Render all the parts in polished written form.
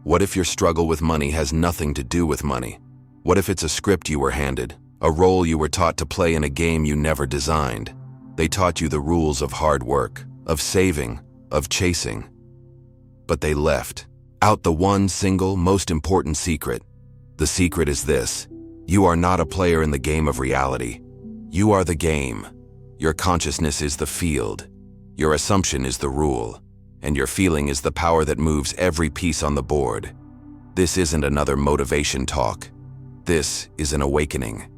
What if your struggle with money has nothing to do with money? What if it's a script you were handed, a role you were taught to play in a game you never designed? They taught you the rules of hard work, of saving, of chasing. But they left out the one single, most important secret. The secret is this: you are not a player in the game of reality. You are the game. Your consciousness is the field. Your assumption is the rule. And your feeling is the power that moves every piece on the board. This isn't another motivation talk. This is an awakening.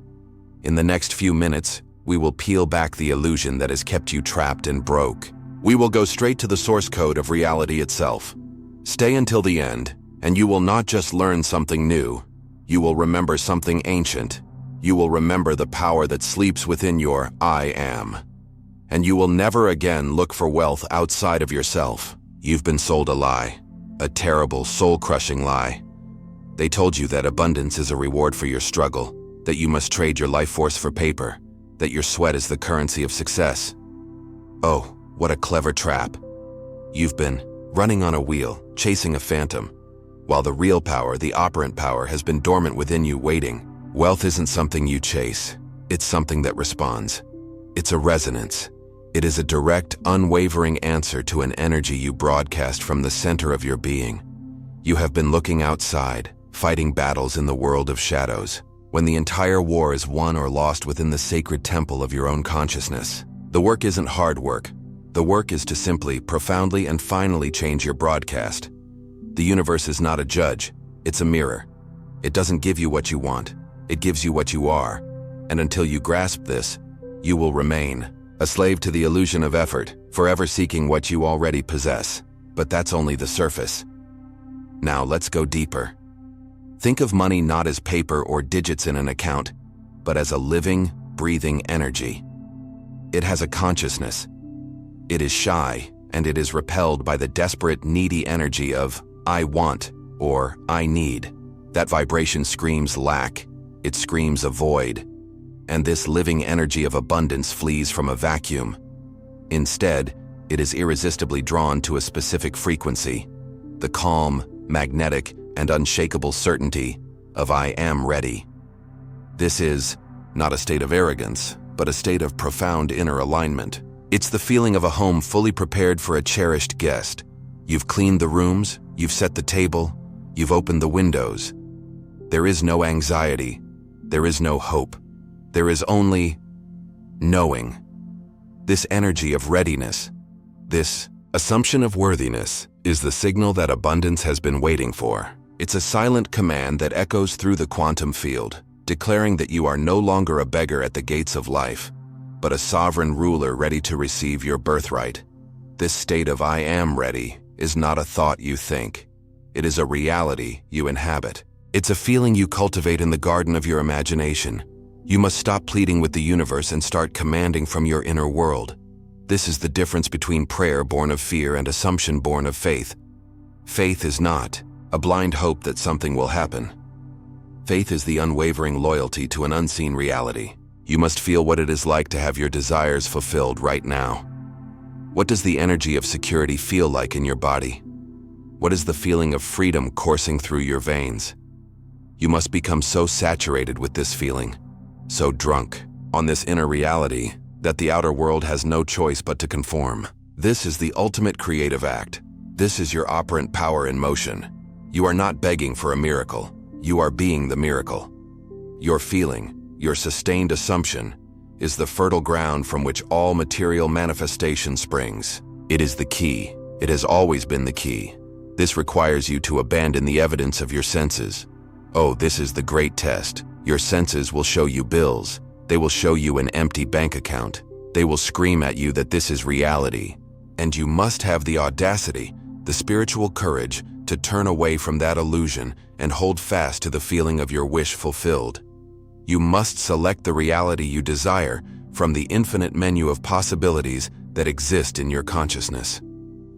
In the next few minutes, we will peel back the illusion that has kept you trapped and broke. We will go straight to the source code of reality itself. Stay until the end, and you will not just learn something new. You will remember something ancient. You will remember the power that sleeps within your I am. And you will never again look for wealth outside of yourself. You've been sold a lie, a terrible, soul-crushing lie. They told you that abundance is a reward for your struggle, that you must trade your life force for paper, that your sweat is the currency of success. Oh, what a clever trap. You've been running on a wheel, chasing a phantom, while the real power, the operant power, has been dormant within you, waiting. Wealth isn't something you chase. It's something that responds. It's a resonance. It is a direct, unwavering answer to an energy you broadcast from the center of your being. You have been looking outside, fighting battles in the world of shadows, when the entire war is won or lost within the sacred temple of your own consciousness. The work isn't hard work. The work is to simply, profoundly, and finally change your broadcast. The universe is not a judge. It's a mirror. It doesn't give you what you want. It gives you what you are. And until you grasp this, you will remain a slave to the illusion of effort, forever seeking what you already possess. But that's only the surface. Now let's go deeper. Think of money not as paper or digits in an account, but as a living, breathing energy. It has a consciousness. It is shy, and it is repelled by the desperate, needy energy of I want or I need. That vibration screams lack. It screams a void. And this living energy of abundance flees from a vacuum. Instead, it is irresistibly drawn to a specific frequency, the calm, magnetic, and unshakable certainty of I am ready. This is not a state of arrogance, but a state of profound inner alignment. It's the feeling of a home fully prepared for a cherished guest. You've cleaned the rooms, you've set the table, you've opened the windows. There is no anxiety. There is no hope. There is only knowing. This energy of readiness, this assumption of worthiness, is the signal that abundance has been waiting for. It's a silent command that echoes through the quantum field, declaring that you are no longer a beggar at the gates of life, but a sovereign ruler ready to receive your birthright. This state of I am ready is not a thought you think. It is a reality you inhabit. It's a feeling you cultivate in the garden of your imagination. You must stop pleading with the universe and start commanding from your inner world. This is the difference between prayer born of fear and assumption born of faith. Faith is not a blind hope that something will happen. Faith is the unwavering loyalty to an unseen reality. You must feel what it is like to have your desires fulfilled right now. What does the energy of security feel like in your body? What is the feeling of freedom coursing through your veins? You must become so saturated with this feeling, so drunk on this inner reality, that the outer world has no choice but to conform. This is the ultimate creative act. This is your operant power in motion. You are not begging for a miracle. You are being the miracle. Your feeling, your sustained assumption, is the fertile ground from which all material manifestation springs. It is the key. It has always been the key. This requires you to abandon the evidence of your senses. Oh, this is the great test. Your senses will show you bills. They will show you an empty bank account. They will scream at you that this is reality. And you must have the audacity, the spiritual courage, to turn away from that illusion and hold fast to the feeling of your wish fulfilled. You must select the reality you desire from the infinite menu of possibilities that exist in your consciousness.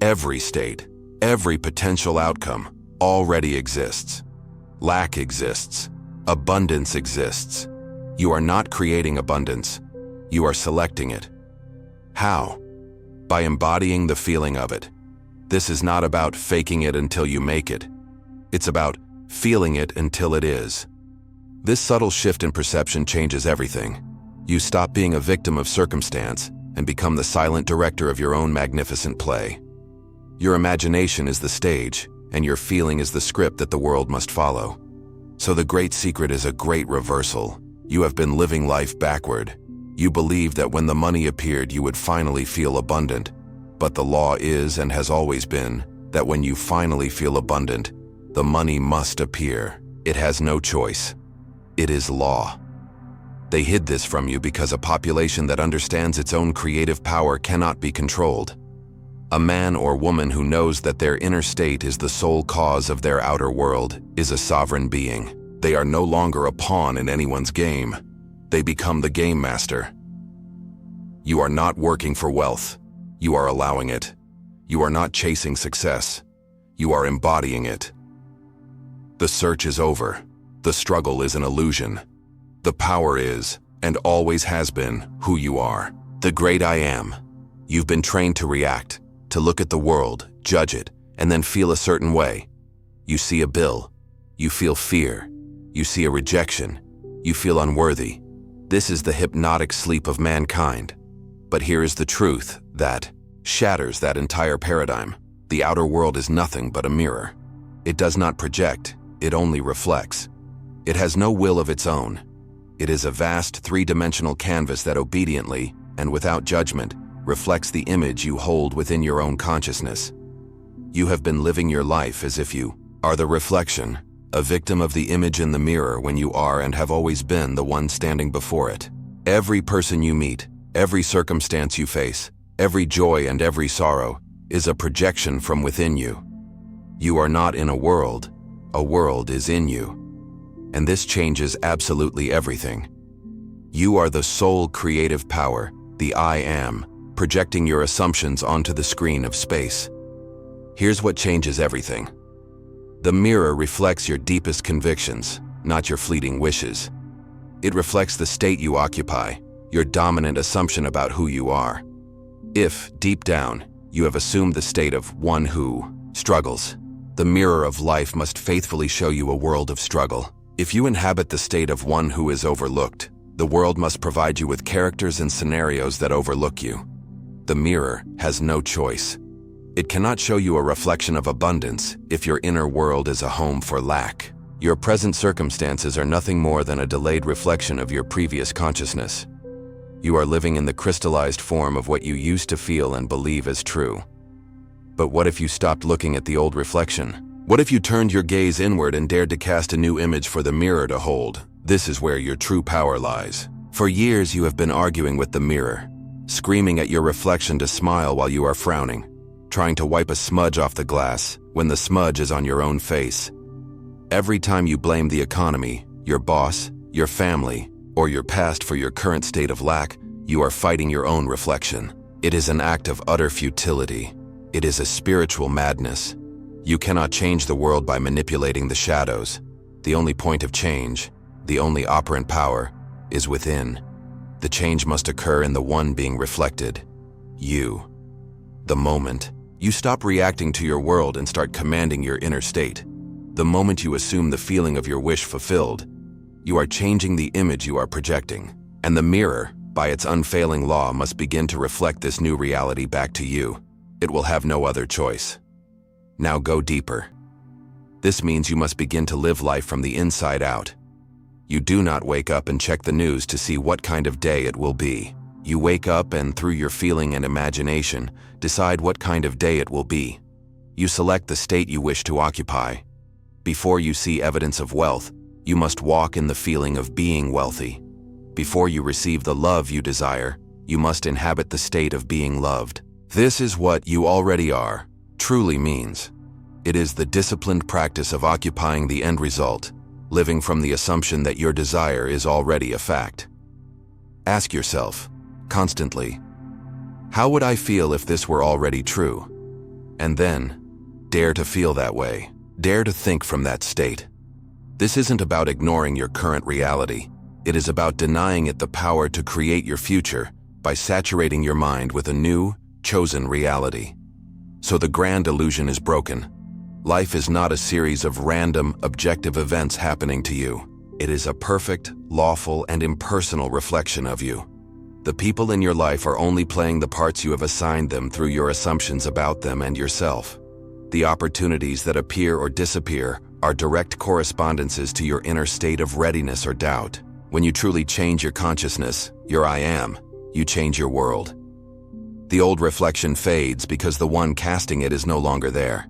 Every state, every potential outcome already exists. Lack exists. Abundance exists. You are not creating abundance. You are selecting it. How? By embodying the feeling of it. This is not about faking it until you make it. It's about feeling it until it is. This subtle shift in perception changes everything. You stop being a victim of circumstance and become the silent director of your own magnificent play. Your imagination is the stage, and your feeling is the script that the world must follow. So the great secret is a great reversal. You have been living life backward. You believed that when the money appeared, you would finally feel abundant. But the law is, and has always been, that when you finally feel abundant, the money must appear. It has no choice. It is law. They hid this from you because a population that understands its own creative power cannot be controlled. A man or woman who knows that their inner state is the sole cause of their outer world is a sovereign being. They are no longer a pawn in anyone's game. They become the game master. You are not working for wealth. You are allowing it. You are not chasing success. You are embodying it. The search is over. The struggle is an illusion. The power is, and always has been, who you are. The great I am. You've been trained to react, to look at the world, judge it, and then feel a certain way. You see a bill. You feel fear. You see a rejection. You feel unworthy. This is the hypnotic sleep of mankind. But here is the truth that shatters that entire paradigm. The outer world is nothing but a mirror. It does not project, it only reflects. It has no will of its own. It is a vast three-dimensional canvas that obediently, and without judgment, reflects the image you hold within your own consciousness. You have been living your life as if you are the reflection, a victim of the image in the mirror when you are and have always been the one standing before it. Every person you meet, every circumstance you face, every joy and every sorrow is a projection from within you. You are not in a world is in you. And this changes absolutely everything. You are the sole creative power, the I am, projecting your assumptions onto the screen of space. Here's what changes everything. The mirror reflects your deepest convictions, not your fleeting wishes. It reflects the state you occupy, your dominant assumption about who you are. If, deep down, you have assumed the state of one who struggles, the mirror of life must faithfully show you a world of struggle. If you inhabit the state of one who is overlooked, the world must provide you with characters and scenarios that overlook you. The mirror has no choice. It cannot show you a reflection of abundance if your inner world is a home for lack. Your present circumstances are nothing more than a delayed reflection of your previous consciousness. You are living in the crystallized form of what you used to feel and believe as true. But what if you stopped looking at the old reflection? What if you turned your gaze inward and dared to cast a new image for the mirror to hold? This is where your true power lies. For years you have been arguing with the mirror, screaming at your reflection to smile while you are frowning, trying to wipe a smudge off the glass when the smudge is on your own face. Every time you blame the economy, your boss, your family, or your past for your current state of lack, you are fighting your own reflection. It is an act of utter futility. It is a spiritual madness. You cannot change the world by manipulating the shadows. The only point of change, the only operant power, is within. The change must occur in the one being reflected, you. The moment you stop reacting to your world and start commanding your inner state, the moment you assume the feeling of your wish fulfilled, you are changing the image you are projecting. And the mirror, by its unfailing law, must begin to reflect this new reality back to you. It will have no other choice. Now go deeper. This means you must begin to live life from the inside out. You do not wake up and check the news to see what kind of day it will be. You wake up and, through your feeling and imagination, decide what kind of day it will be. You select the state you wish to occupy. Before you see evidence of wealth, you must walk in the feeling of being wealthy. Before you receive the love you desire, you must inhabit the state of being loved. This is what you already are truly means. It is the disciplined practice of occupying the end result, living from the assumption that your desire is already a fact. Ask yourself, constantly, how would I feel if this were already true? And then, dare to feel that way. Dare to think from that state. This isn't about ignoring your current reality. It is about denying it the power to create your future by saturating your mind with a new, chosen reality. So the grand illusion is broken. Life is not a series of random, objective events happening to you. It is a perfect, lawful, and impersonal reflection of you. The people in your life are only playing the parts you have assigned them through your assumptions about them and yourself. The opportunities that appear or disappear are direct correspondences to your inner state of readiness or doubt. When you truly change your consciousness, your I am, you change your world. The old reflection fades because the one casting it is no longer there.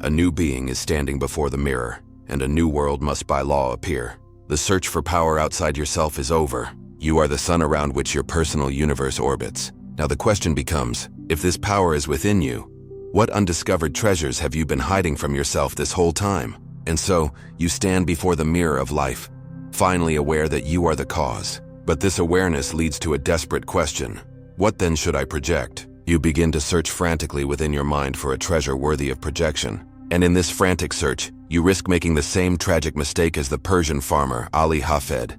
A new being is standing before the mirror, and a new world must by law appear. The search for power outside yourself is over. You are the sun around which your personal universe orbits. Now the question becomes, if this power is within you, what undiscovered treasures have you been hiding from yourself this whole time? And so, you stand before the mirror of life, finally aware that you are the cause. But this awareness leads to a desperate question. What then should I project? You begin to search frantically within your mind for a treasure worthy of projection. And in this frantic search, you risk making the same tragic mistake as the Persian farmer Ali Hafed.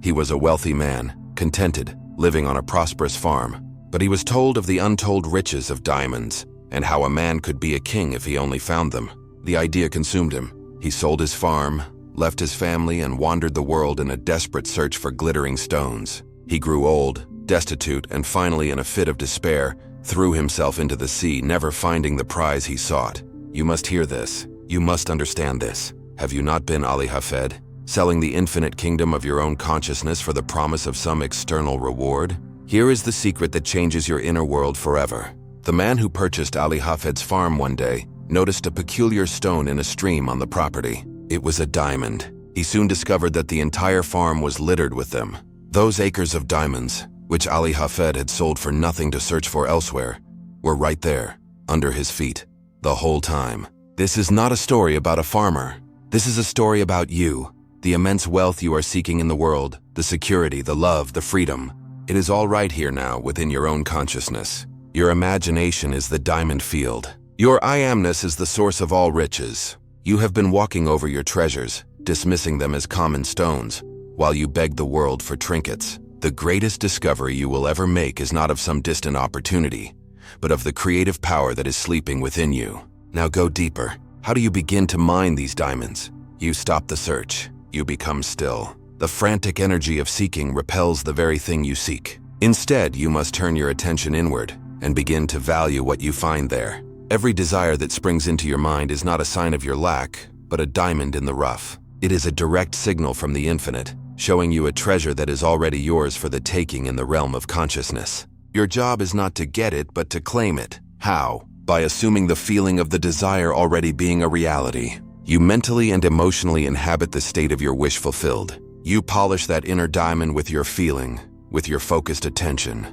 He was a wealthy man, contented, living on a prosperous farm. But he was told of the untold riches of diamonds, and how a man could be a king if he only found them. The idea consumed him. He sold his farm, left his family, and wandered the world in a desperate search for glittering stones. He grew old, destitute, and finally, in a fit of despair, threw himself into the sea, never finding the prize he sought. You must hear this. You must understand this. Have you not been Ali Hafed, selling the infinite kingdom of your own consciousness for the promise of some external reward? Here is the secret that changes your inner world forever. The man who purchased Ali Hafed's farm one day noticed a peculiar stone in a stream on the property. It was a diamond. He soon discovered that the entire farm was littered with them. Those acres of diamonds, which Ali Hafed had sold for nothing to search for elsewhere, were right there, under his feet, the whole time. This is not a story about a farmer. This is a story about you, the immense wealth you are seeking in the world, the security, the love, the freedom. It is all right here now within your own consciousness. Your imagination is the diamond field. Your I amness is the source of all riches. You have been walking over your treasures, dismissing them as common stones, while you beg the world for trinkets. The greatest discovery you will ever make is not of some distant opportunity, but of the creative power that is sleeping within you. Now go deeper. How do you begin to mine these diamonds? You stop the search. You become still. The frantic energy of seeking repels the very thing you seek. Instead, you must turn your attention inward and begin to value what you find there. Every desire that springs into your mind is not a sign of your lack, but a diamond in the rough. It is a direct signal from the infinite, showing you a treasure that is already yours for the taking in the realm of consciousness. Your job is not to get it, but to claim it. How? By assuming the feeling of the desire already being a reality. You mentally and emotionally inhabit the state of your wish fulfilled. You polish that inner diamond with your feeling, with your focused attention,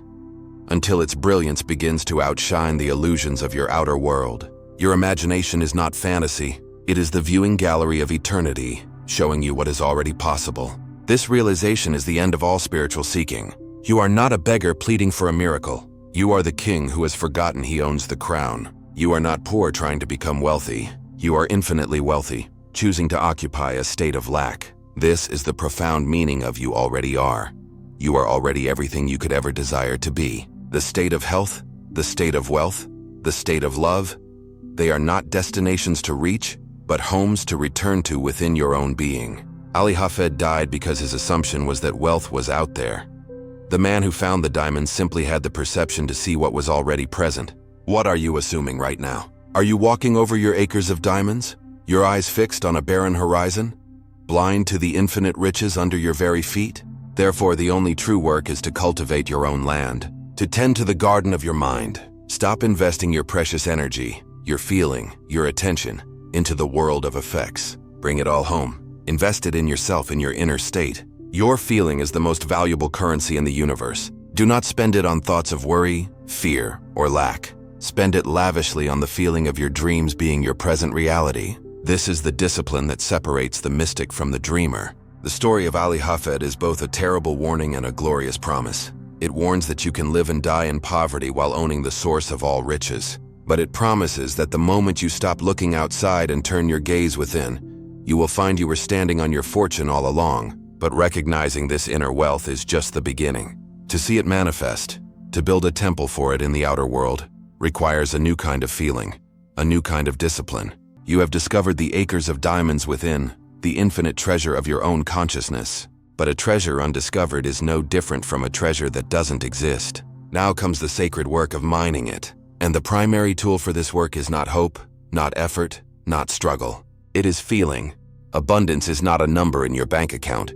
until its brilliance begins to outshine the illusions of your outer world. Your imagination is not fantasy. It is the viewing gallery of eternity, showing you what is already possible. This realization is the end of all spiritual seeking. You are not a beggar pleading for a miracle. You are the king who has forgotten he owns the crown. You are not poor trying to become wealthy. You are infinitely wealthy, choosing to occupy a state of lack. This is the profound meaning of you already are. You are already everything you could ever desire to be. The state of health, the state of wealth, the state of love, they are not destinations to reach, but homes to return to within your own being. Ali Hafed died because his assumption was that wealth was out there. The man who found the diamond simply had the perception to see what was already present. What are you assuming right now? Are you walking over your acres of diamonds, your eyes fixed on a barren horizon, blind to the infinite riches under your very feet? Therefore, the only true work is to cultivate your own land, to tend to the garden of your mind. Stop investing your precious energy, your feeling, your attention, into the world of effects. Bring it all home. Invest it in yourself, in your inner state. Your feeling is the most valuable currency in the universe. Do not spend it on thoughts of worry, fear, or lack. Spend it lavishly on the feeling of your dreams being your present reality. This is the discipline that separates the mystic from the dreamer. The story of Ali Hafed is both a terrible warning and a glorious promise. It warns that you can live and die in poverty while owning the source of all riches. But it promises that the moment you stop looking outside and turn your gaze within, you will find you were standing on your fortune all along. But recognizing this inner wealth is just the beginning. To see it manifest, to build a temple for it in the outer world, requires a new kind of feeling, a new kind of discipline. You have discovered the acres of diamonds within, the infinite treasure of your own consciousness. But a treasure undiscovered is no different from a treasure that doesn't exist. Now comes the sacred work of mining it. And the primary tool for this work is not hope, not effort, not struggle. It is feeling. Abundance is not a number in your bank account.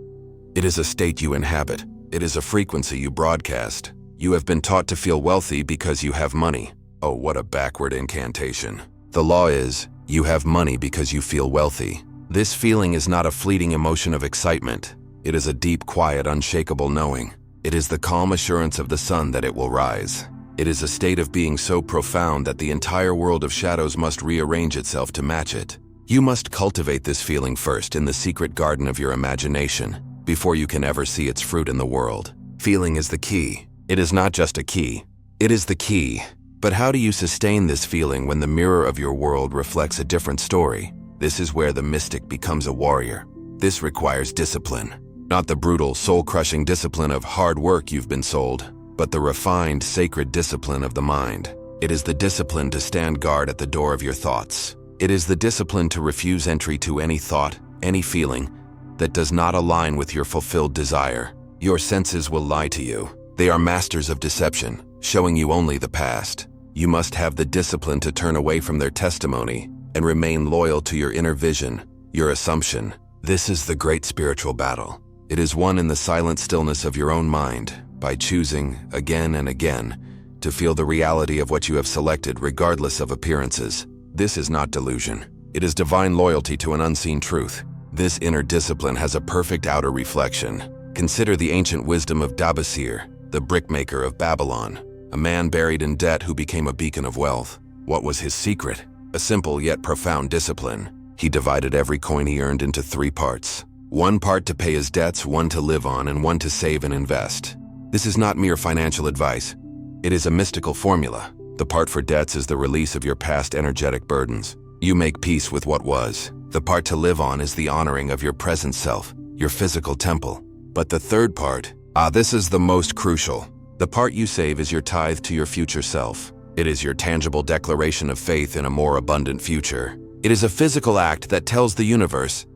It is a state you inhabit. It is a frequency you broadcast. You have been taught to feel wealthy because you have money. Oh, what a backward incantation. The law is, you have money because you feel wealthy. This feeling is not a fleeting emotion of excitement. It is a deep, quiet, unshakable knowing. It is the calm assurance of the sun that it will rise. It is a state of being so profound that the entire world of shadows must rearrange itself to match it. You must cultivate this feeling first in the secret garden of your imagination, before you can ever see its fruit in the world. Feeling is the key. It is not just a key. It is the key. But how do you sustain this feeling when the mirror of your world reflects a different story? This is where the mystic becomes a warrior. This requires discipline. Not the brutal, soul-crushing discipline of hard work you've been sold, but the refined, sacred discipline of the mind. It is the discipline to stand guard at the door of your thoughts. It is the discipline to refuse entry to any thought, any feeling, that does not align with your fulfilled desire. Your senses will lie to you. They are masters of deception, showing you only the past. You must have the discipline to turn away from their testimony and remain loyal to your inner vision, your assumption. This is the great spiritual battle. It is won in the silent stillness of your own mind, by choosing, again and again, to feel the reality of what you have selected regardless of appearances. This is not delusion. It is divine loyalty to an unseen truth. This inner discipline has a perfect outer reflection. Consider the ancient wisdom of Dabasir, the brickmaker of Babylon, a man buried in debt who became a beacon of wealth. What was his secret? A simple yet profound discipline. He divided every coin he earned into 3 parts. 1 part to pay his debts, 1 to live on, and 1 to save and invest. This is not mere financial advice. It is a mystical formula. The part for debts is the release of your past energetic burdens. You make peace with what was. The part to live on is the honoring of your present self, your physical temple. But the 3rd part, this is the most crucial. The part you save is your tithe to your future self. It is your tangible declaration of faith in a more abundant future. It is a physical act that tells the universe,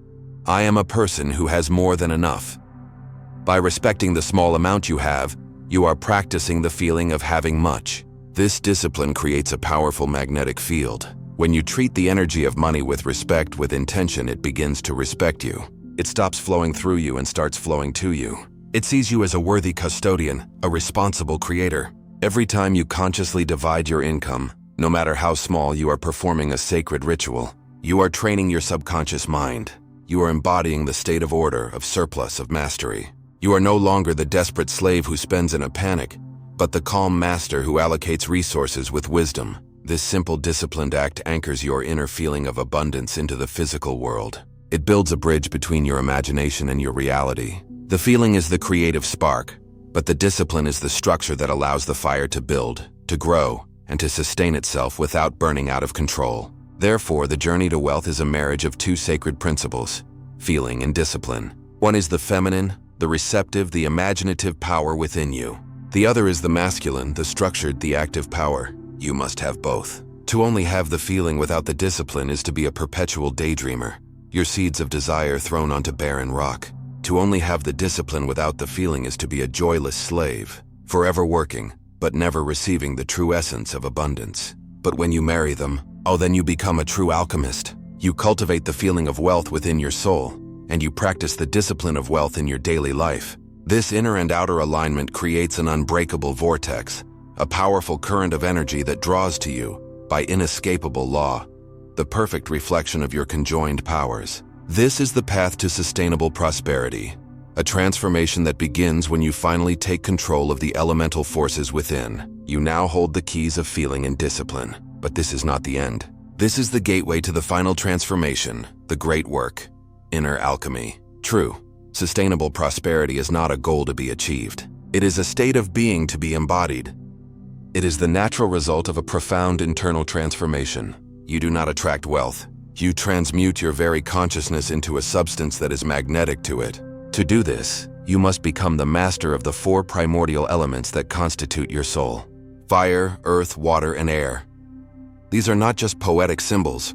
I am a person who has more than enough. By respecting the small amount you have, you are practicing the feeling of having much. This discipline creates a powerful magnetic field. When you treat the energy of money with respect, with intention, it begins to respect you. It stops flowing through you and starts flowing to you. It sees you as a worthy custodian, a responsible creator. Every time you consciously divide your income, no matter how small, you are performing a sacred ritual. You are training your subconscious mind. You are embodying the state of order, of surplus, of mastery. You are no longer the desperate slave who spends in a panic, but the calm master who allocates resources with wisdom. This simple, disciplined act anchors your inner feeling of abundance into the physical world. It builds a bridge between your imagination and your reality. The feeling is the creative spark, but the discipline is the structure that allows the fire to build, to grow, and to sustain itself without burning out of control. Therefore, the journey to wealth is a marriage of 2 sacred principles, feeling and discipline. One is the feminine, the receptive, the imaginative power within you. The other is the masculine, the structured, the active power. You must have both. To only have the feeling without the discipline is to be a perpetual daydreamer, your seeds of desire thrown onto barren rock. To only have the discipline without the feeling is to be a joyless slave, forever working, but never receiving the true essence of abundance. But when you marry them, then you become a true alchemist. You cultivate the feeling of wealth within your soul, and you practice the discipline of wealth in your daily life. This inner and outer alignment creates an unbreakable vortex, a powerful current of energy that draws to you, by inescapable law, the perfect reflection of your conjoined powers. This is the path to sustainable prosperity, a transformation that begins when you finally take control of the elemental forces within. You now hold the keys of feeling and discipline. But this is not the end. This is the gateway to the final transformation, the great work, inner alchemy. True, sustainable prosperity is not a goal to be achieved. It is a state of being to be embodied. It is the natural result of a profound internal transformation. You do not attract wealth. You transmute your very consciousness into a substance that is magnetic to it. To do this, you must become the master of the 4 primordial elements that constitute your soul: fire, earth, water, and air. These are not just poetic symbols.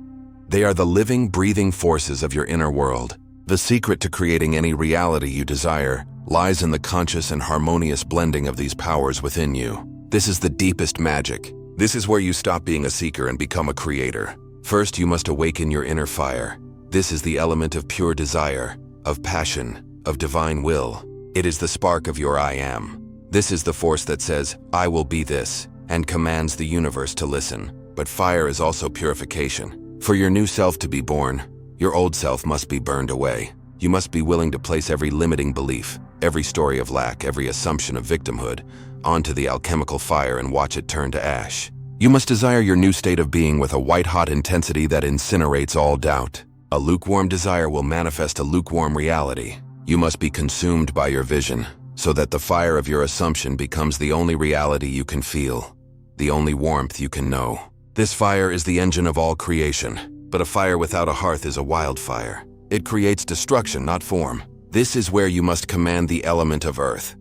They are the living, breathing forces of your inner world. The secret to creating any reality you desire lies in the conscious and harmonious blending of these powers within you. This is the deepest magic. This is where you stop being a seeker and become a creator. First, you must awaken your inner fire. This is the element of pure desire, of passion, of divine will. It is the spark of your I am. This is the force that says, I will be this, and commands the universe to listen. But fire is also purification. For your new self to be born, your old self must be burned away. You must be willing to place every limiting belief, every story of lack, every assumption of victimhood, onto the alchemical fire and watch it turn to ash. You must desire your new state of being with a white-hot intensity that incinerates all doubt. A lukewarm desire will manifest a lukewarm reality. You must be consumed by your vision, so that the fire of your assumption becomes the only reality you can feel, the only warmth you can know. This fire is the engine of all creation, but a fire without a hearth is a wildfire. It creates destruction, not form. This is where you must command the element of earth.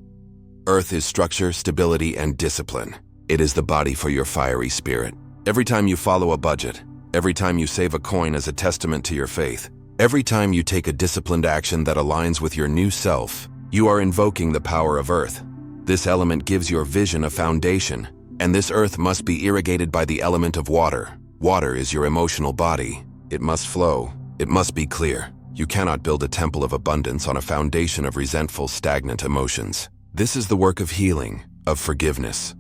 Earth is structure, stability, and discipline. It is the body for your fiery spirit. Every time you follow a budget, every time you save a coin as a testament to your faith, every time you take a disciplined action that aligns with your new self, you are invoking the power of earth. This element gives your vision a foundation, and this earth must be irrigated by the element of water. Water is your emotional body. It must flow. It must be clear. You cannot build a temple of abundance on a foundation of resentful, stagnant emotions. This is the work of healing, of forgiveness.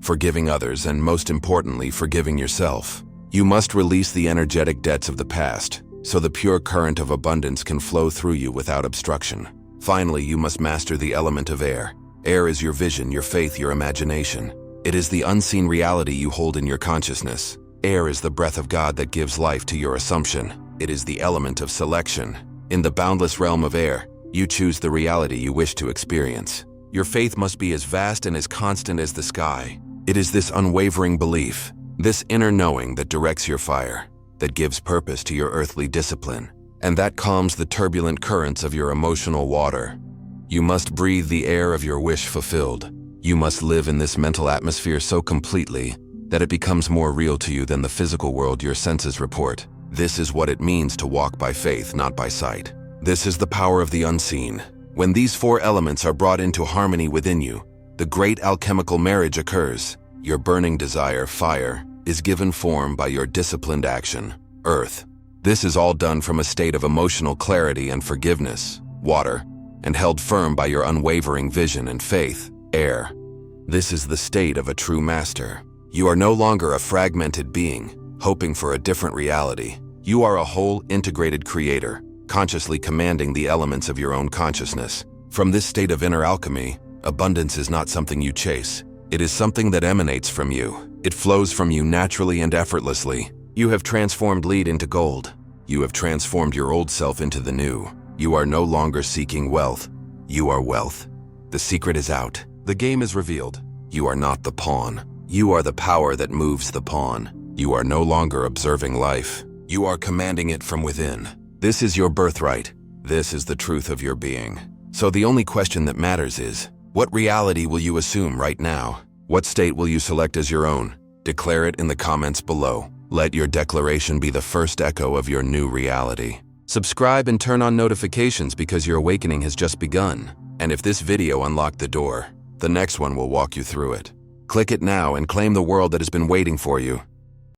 Forgiving others, and most importantly, forgiving yourself. You must release the energetic debts of the past, so the pure current of abundance can flow through you without obstruction. Finally, you must master the element of air. Air is your vision, your faith, your imagination. It is the unseen reality you hold in your consciousness. Air is the breath of God that gives life to your assumption. It is the element of selection. In the boundless realm of air, you choose the reality you wish to experience. Your faith must be as vast and as constant as the sky. It is this unwavering belief, this inner knowing that directs your fire, that gives purpose to your earthly discipline, and that calms the turbulent currents of your emotional water. You must breathe the air of your wish fulfilled. You must live in this mental atmosphere so completely that it becomes more real to you than the physical world your senses report. This is what it means to walk by faith, not by sight. This is the power of the unseen. When these four elements are brought into harmony within you, the great alchemical marriage occurs. Your burning desire, fire, is given form by your disciplined action, earth. This is all done from a state of emotional clarity and forgiveness, water, and held firm by your unwavering vision and faith, air. This is the state of a true master. You are no longer a fragmented being, hoping for a different reality. You are a whole, integrated creator, consciously commanding the elements of your own consciousness. From this state of inner alchemy, abundance is not something you chase. It is something that emanates from you. It flows from you naturally and effortlessly. You have transformed lead into gold. You have transformed your old self into the new. You are no longer seeking wealth. You are wealth. The secret is out. The game is revealed. You are not the pawn. You are the power that moves the pawn. You are no longer observing life. You are commanding it from within. This is your birthright. This is the truth of your being. So the only question that matters is, what reality will you assume right now? What state will you select as your own? Declare it in the comments below. Let your declaration be the first echo of your new reality. Subscribe and turn on notifications because your awakening has just begun. And if this video unlocked the door, the next one will walk you through it. Click it now and claim the world that has been waiting for you.